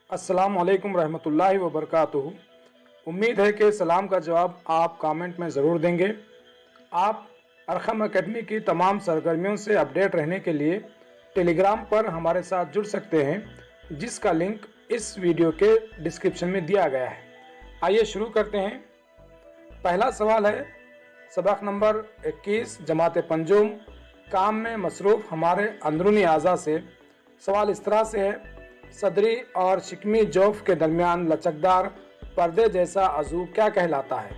अस्सलाम वालेकुम रहमतुल्लाहि व बरकातुहू। उम्मीद है कि सलाम का जवाब आप कमेंट में ज़रूर देंगे। आप अरखम एकेडमी की तमाम सरगर्मियों से अपडेट रहने के लिए टेलीग्राम पर हमारे साथ जुड़ सकते हैं, जिसका लिंक इस वीडियो के डिस्क्रिप्शन में दिया गया है। आइए शुरू करते हैं। पहला सवाल है सबक नंबर 21 जमात पंजुम, काम में मसरूफ़ हमारे अंदरूनी आज़ा से। सवाल इस तरह से है, सदरी और शिकमी जौफ के दरमियान लचकदार पर्दे जैसा अज़ू क्या कहलाता है?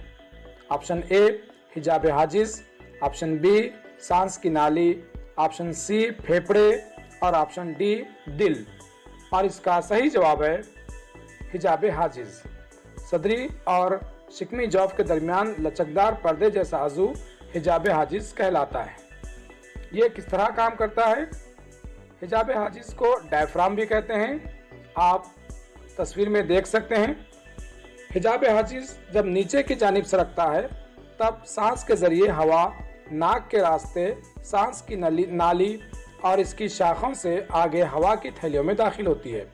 ऑप्शन ए हिजाब हाजिज, ऑप्शन बी सांस की नाली, ऑप्शन सी फेफड़े और ऑप्शन डी दिल। और इसका सही जवाब है हिजाब हाजिज। सदरी और शिकमी जौफ के दरमियान लचकदार पर्दे जैसा अज़ू हिजाब हाजिज कहलाता है। ये किस तरह काम करता है? हिजाब हाजिज को डायफ्राम भी कहते हैं। आप तस्वीर में देख सकते हैं। हिजाब हाजिज जब नीचे की जानिब सरकता है तब सांस के ज़रिए हवा नाक के रास्ते सांस की नाली और इसकी शाखों से आगे हवा की थैलियों में दाखिल होती है।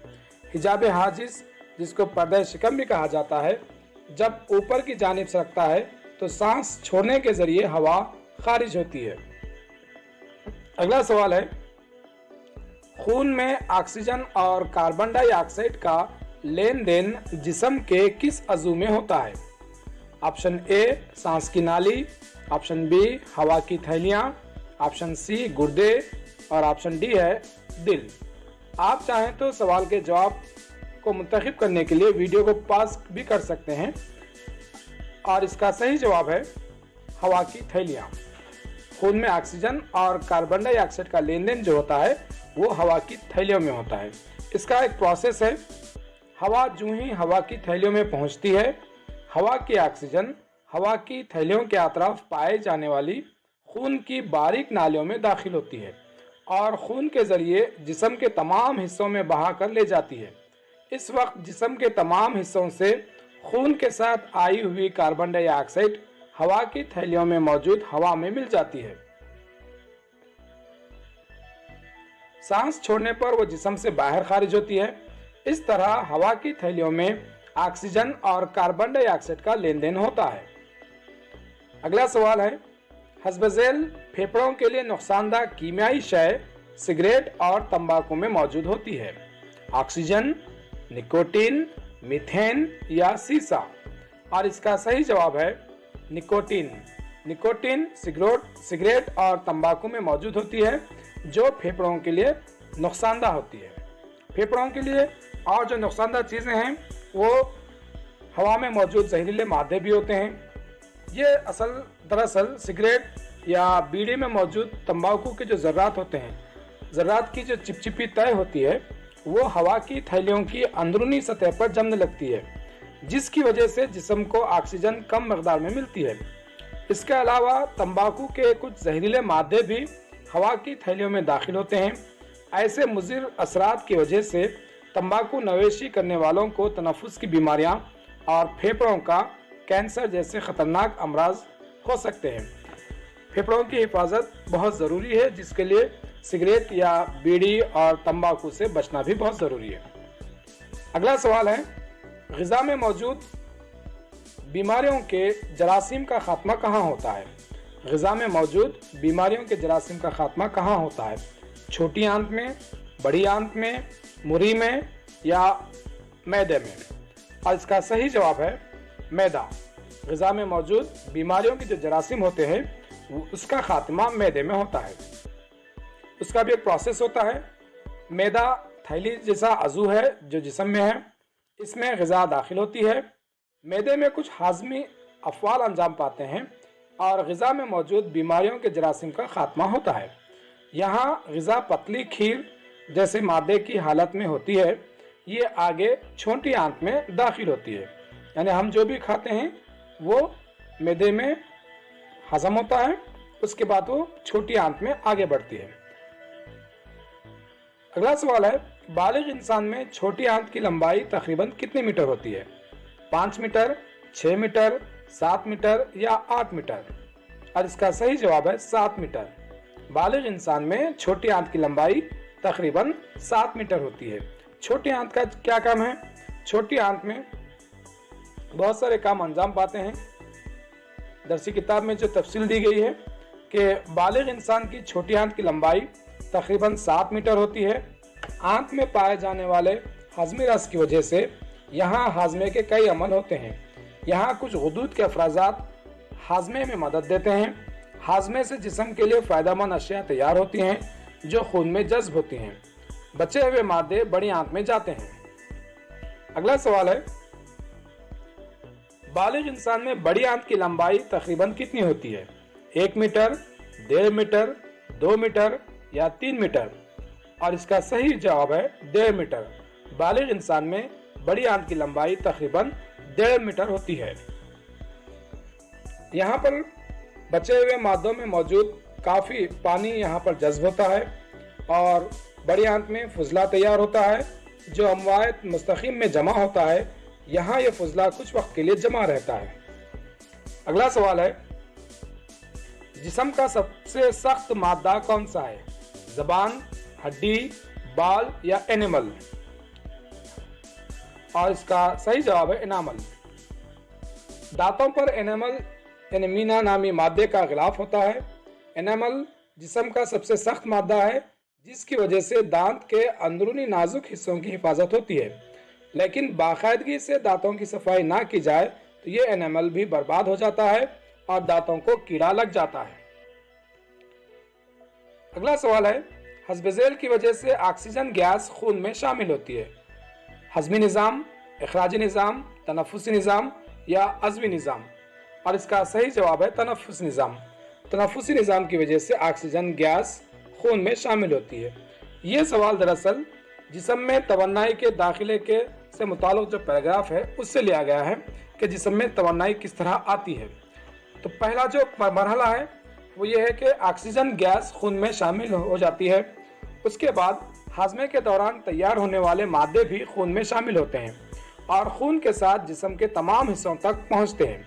हिजाब हाजिज, जिसको पर्दा शिकम भी कहा जाता है, जब ऊपर की जानिब सरकता है तो सांस छोड़ने के ज़रिए हवा खारिज होती है। अगला सवाल है, खून में ऑक्सीजन और कार्बन डाइऑक्साइड का लेन देन जिस्म के किस अज़ू में होता है? ऑप्शन ए सांस की नाली, ऑप्शन बी हवा की थैलियाँ, ऑप्शन सी गुर्दे और ऑप्शन डी है दिल। आप चाहें तो सवाल के जवाब को मुंतखब करने के लिए वीडियो को पॉज भी कर सकते हैं। और इसका सही जवाब है हवा की थैलियाँ। खून में ऑक्सीजन और कार्बन डाइऑक्साइड का लेन देन जो होता है वो हवा की थैलियों में होता है। इसका एक प्रोसेस है। हवा जो ही हवा की थैलियों में पहुंचती है, हवा की ऑक्सीजन हवा की थैलियों के अतराफ पाए जाने वाली खून की बारीक नालियों में दाखिल होती है और खून के ज़रिए जिस्म के तमाम हिस्सों में बहा कर ले जाती है। इस वक्त जिस्म के तमाम हिस्सों से खून के साथ आई हुई कार्बन डाइऑक्साइड हवा की थैलियों में मौजूद हवा में मिल जाती है। सांस छोड़ने पर वो जिस्म से बाहर खारिज होती है। इस तरह हवा की थैलियों में ऑक्सीजन और कार्बन डाइऑक्साइड का लेन देन होता है। अगला सवाल है, हस्बज़ेल फेफड़ों के लिए नुकसानदायक कीमियाई शय सिगरेट और तंबाकू में मौजूद होती है। ऑक्सीजन, निकोटीन, मीथेन या सीसा। और इसका सही जवाब है निकोटीन। निकोटीन सिगरेट और तंबाकू में मौजूद होती है, जो फेफड़ों के लिए नुकसानदा होती है। फेफड़ों के लिए और जो नुकसानदा चीज़ें हैं वो हवा में मौजूद जहरीले मादे भी होते हैं। ये दरअसल सिगरेट या बीड़ी में मौजूद तंबाकू के जो ज़र्रात होते हैं, ज़र्रात की जो चिपचिपी तय होती है वो हवा की थैलियों की अंदरूनी सतह पर जमने लगती है, जिसकी वजह से जिस्म को ऑक्सीजन कम मकदार में मिलती है। इसके अलावा तंबाकू के कुछ जहरीले मादे भी हवा की थैलियों में दाखिल होते हैं। ऐसे मुज़िर असरात की वजह से तंबाकू नवेशी करने वालों को तनफ्फुस की बीमारियां और फेफड़ों का कैंसर जैसे ख़तरनाक अमराज हो सकते हैं। फेफड़ों की हिफाजत बहुत ज़रूरी है, जिसके लिए सिगरेट या बीड़ी और तंबाकू से बचना भी बहुत ज़रूरी है। अगला सवाल है, ग़िज़ा में मौजूद बीमारियों के जरासीम का खात्मा कहाँ होता है? ग़िज़ा में मौजूद बीमारियों के जरासीम का खात्मा कहाँ होता है? छोटी आंत में, बड़ी आंत में, मुरी में या मैदे में? और इसका सही जवाब है मैदा। ग़िज़ा में मौजूद बीमारियों के जो जरासीम होते हैं उसका खात्मा मैदे में होता है। उसका भी एक प्रोसेस होता है। मैदा थैली जैसा अज़ू है जो जिस्म में है, इसमें ग़िज़ा दाखिल होती है। मैदे में कुछ हाज़मी अफ़आल अंजाम पाते हैं और ग़िज़ा में मौजूद बीमारियों के जरासीम का खात्मा होता है। यहाँ ग़िज़ा पतली खीर जैसे मादे की हालत में होती है। ये आगे छोटी आंत में दाखिल होती है, यानी हम जो भी खाते हैं वो मैदे में हज़म होता है, उसके बाद वो छोटी आंत में आगे बढ़ती है। अगला सवाल है, बालिग इंसान में छोटी आंत की लंबाई तकरीबन कितने मीटर होती है? 5 मीटर, 6 मीटर, 7 मीटर या 8 मीटर? और इसका सही जवाब है 7 मीटर। बालिग इंसान में छोटी आंत की लंबाई तकरीबन 7 मीटर होती है। छोटी आंत का क्या काम है? छोटी आंत में बहुत सारे काम अंजाम पाते हैं। दरसी किताब में जो तफसील दी गई है कि बालिग इंसान की छोटी आंत की लंबाई तकरीबन 7 मीटर होती है। आंत में पाए जाने वाले हाजमी रस की वजह से यहाँ हाजमे के कई अमल होते हैं। यहाँ कुछ गुदूद के अफराजात हाजमे में मदद देते हैं। हाजमे से जिस्म के लिए फ़ायदेमंद अशिया तैयार होती हैं जो खून में जज्ब होती हैं। बचे हुए मादे बड़ी आंत में जाते हैं। अगला सवाल है, बालिग इंसान में बड़ी आंत की लंबाई तकरीबन कितनी होती है? 1 मीटर, 1.5 मीटर, 2 मीटर या 3 मीटर? और इसका सही जवाब है 1.5 मीटर। बालिग इंसान में बड़ी आंत की लंबाई तकरीबन 1.5 मीटर होती है। यहाँ पर बचे हुए मादों में मौजूद काफ़ी पानी यहाँ पर जज्ब होता है और बड़ी आंत में फुजला तैयार होता है जो अमवात मुस्तकीम में जमा होता है। यहाँ यह फुजला कुछ वक्त के लिए जमा रहता है। अगला सवाल है, जिस्म का सबसे सख्त मादा कौन सा है? ज़बान, हड्डी, बाल या एनिमल? और इसका सही जवाब है एनामल। दांतों पर एनामल यानी मीना नामी मादे का गिलाफ होता है। एनामल जिस्म का सबसे सख्त मादा है जिसकी वजह से दांत के अंदरूनी नाजुक हिस्सों की हिफाजत होती है, लेकिन बाकायदगी से दांतों की सफाई ना की जाए तो ये एनामल भी बर्बाद हो जाता है और दांतों को कीड़ा लग जाता है। अगला सवाल है, हस्ब-ए-ज़ैल की वजह से ऑक्सीजन गैस खून में शामिल होती है। हज़मी निज़ाम, इखराजी निज़ाम, तनफ़ुसी निज़ाम या अज़वी निज़ाम? और इसका सही जवाब है तनफ़ुसी निज़ाम। तनफ़ुसी निज़ाम की वजह से ऑक्सीजन गैस खून में शामिल होती है। ये सवाल दरअसल जिस्म में तवन्नाई के दाखिले के से मुताल्लिक़ जो पैराग्राफ है उससे लिया गया है कि जिस्म में तवन्नाई किस तरह आती है। तो पहला जो मरहला है वो ये है कि ऑक्सीजन गैस खून में शामिल हो जाती है। उसके बाद हाजमे के दौरान तैयार होने वाले मादे भी खून में शामिल होते हैं और खून के साथ जिस्म के तमाम हिस्सों तक पहुँचते हैं।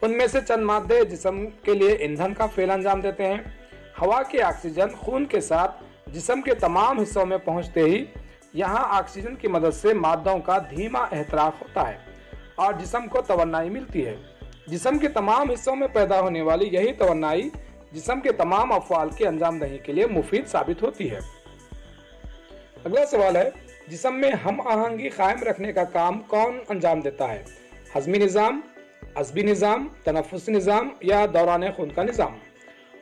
उनमें से चंद मादे जिस्म के लिए ईंधन का फेल अंजाम देते हैं। हवा के ऑक्सीजन खून के साथ जिस्म के तमाम हिस्सों में पहुंचते ही यहाँ ऑक्सीजन की मदद से मादों का धीमा एहतराक होता है और जिस्म को तवन्नाई मिलती है। जिस्म के तमाम हिस्सों में पैदा होने वाली यही तवन्नाई जिस्म के तमाम अफ़आल की अंजाम दही के लिए मुफीद साबित होती है। अगला सवाल है, जिस्म में हम आहंगी कायम रखने का काम कौन अंजाम देता है? हज़मी निज़ाम, अज़बी निज़ाम, तनफ़ुसी निज़ाम या दौरान खून का निज़ाम?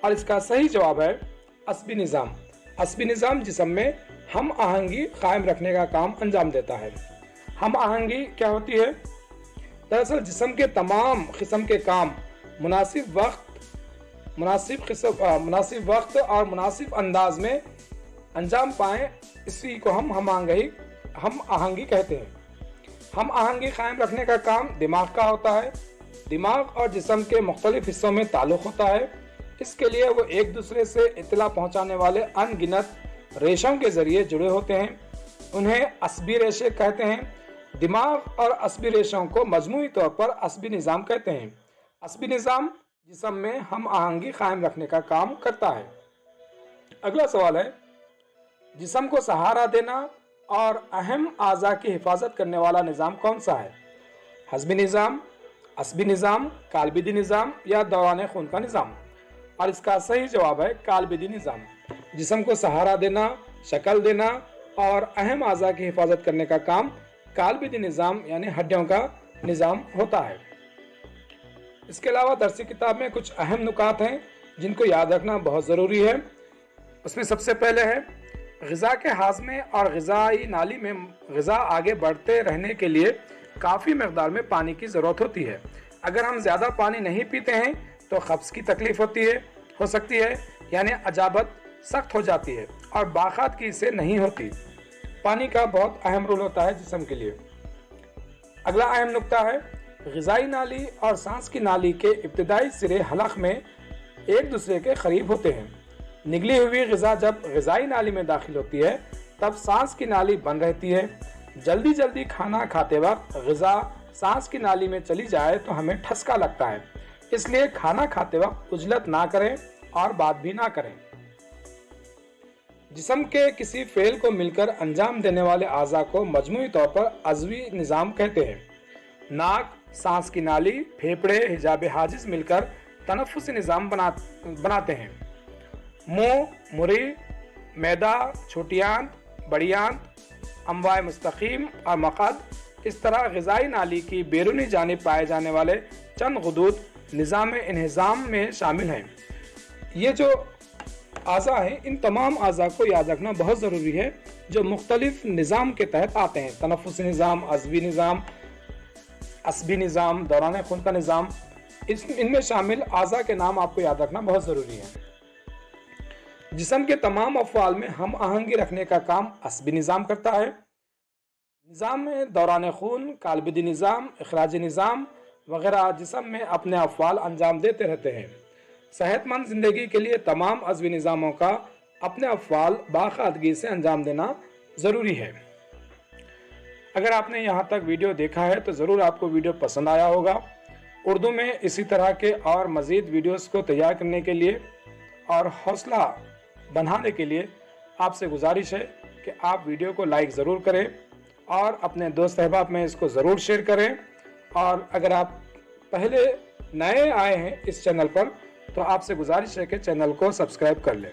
और इसका सही जवाब है अस्बी निज़ाम। अस्बी निज़ाम जिस्म में हम आहंगी कायम रखने का काम अंजाम देता है। हम आहंगी क्या होती है? दरअसल जिस्म के तमाम किस्म के काम मुनासिब वक्त और मुनासिब अंदाज में अंजाम पाएँ, इसी को हम आहंगी कहते हैं। हम आहंगी कायम रखने का काम दिमाग का होता है। दिमाग और जिस्म के मुख्तलिफ हिस्सों में ताल्लुक़ होता है। इसके लिए वो एक दूसरे से इत्तला पहुंचाने वाले अनगिनत रेशों के जरिए जुड़े होते हैं। उन्हें अस्बी रेशे कहते हैं। दिमाग और अस्बी रेशों को मजमूई तौर पर अस्बी निज़ाम कहते हैं। अस्बी निज़ाम जिस्म में हम आहंगी कायम रखने का काम करता है। अगला सवाल है, जिस्म को सहारा देना और अहम आज़ा की हिफाजत करने वाला निज़ाम कौन सा है? हज़मी निज़ाम, अस्बी निज़ाम, कालबिदी निज़ाम या दौरान खून का निज़ाम? और इसका सही जवाब है कालबिदी निज़ाम। जिस्म को सहारा देना, शक्ल देना और अहम आज़ा की हिफाजत करने का काम कालबिदी निज़ाम यानी हड्डियों का निज़ाम होता है। इसके अलावा दरसी किताब में कुछ अहम नुकात हैं जिनको याद रखना बहुत ज़रूरी है। उसमें सबसे पहले है, ग़िज़ा के हाज़मे और ग़िज़ाई नाली में ग़िज़ा आगे बढ़ते रहने के लिए काफ़ी मकदार में पानी की ज़रूरत होती है। अगर हम ज़्यादा पानी नहीं पीते हैं तो कब्ज़ की तकलीफ हो सकती है यानी अजाबत सख्त हो जाती है और बाकायदगी से नहीं होती। पानी का बहुत अहम रोल होता है जिस्म के लिए। अगला अहम नुक्ता है, ग़िज़ाई नाली और सांस की नाली के इब्तिदाई सिरे हलक़ में एक दूसरे के करीब होते हैं। निगली हुई ग़िज़ा जब ग़िज़ाई नाली में दाखिल होती है तब सांस की नाली बंद रहती है। जल्दी खाना खाते वक्त ग़िज़ा सांस की नाली में चली जाए तो हमें ठसका लगता है, इसलिए खाना खाते वक्त उजलत ना करें और बात भी ना करें। जिस्म के किसी फेल को मिलकर अंजाम देने वाले अज़ा को मजमूई तौर पर अज़वी निज़ाम कहते हैं। नाक, सांस की नाली, फेफड़े, हिजाब हाजिज मिलकर तनफ़ुसी निज़ाम बनाते हैं। मुंह, मुरी, मैदा, छोटी आंत, बड़ी आंत, अम्वाए मुस्तकीम और मक़द, इस तरह ग़िज़ाई नाली की बैरूनी जानिब पाए जाने वाले चंद गुदूद निज़ाम इन्हिज़ाम में शामिल हैं। ये जो अज़ा हैं, इन तमाम अज़ा को याद रखना बहुत ज़रूरी है जो मुख्तलिफ निज़ाम के तहत आते हैं। तनफ़ुसी निज़ाम, अज़वी निज़ाम, असबी निज़ाम, दौरान खून का निज़ाम, इनमें शामिल अज़ा के नाम आपको याद रखना बहुत ज़रूरी है। जिस्म के तमाम अफ़आल में हम आहंगी रखने का काम असबी निज़ाम करता है। निज़ाम में दौरान खून, कालबिदी निज़ाम, इखराजी निज़ाम वगैरह जिस्म में अपने अफ़आल अंजाम देते रहते हैं। सेहतमंद ज़िंदगी के लिए तमाम अज़वी निज़ामों का अपने अफ़आल बाकायदगी से अंजाम देना ज़रूरी है। अगर आपने यहाँ तक वीडियो देखा है तो ज़रूर आपको वीडियो पसंद आया होगा। उर्दू में इसी तरह के और मज़ीद वीडियोस को तैयार करने के लिए और हौसला बढ़ाने के लिए आपसे गुजारिश है कि आप वीडियो को लाइक ज़रूर करें और अपने दोस्त अहबाब में इसको ज़रूर शेयर करें। और अगर आप पहले नए आए हैं इस चैनल पर तो आपसे गुजारिश है कि चैनल को सब्सक्राइब कर लें।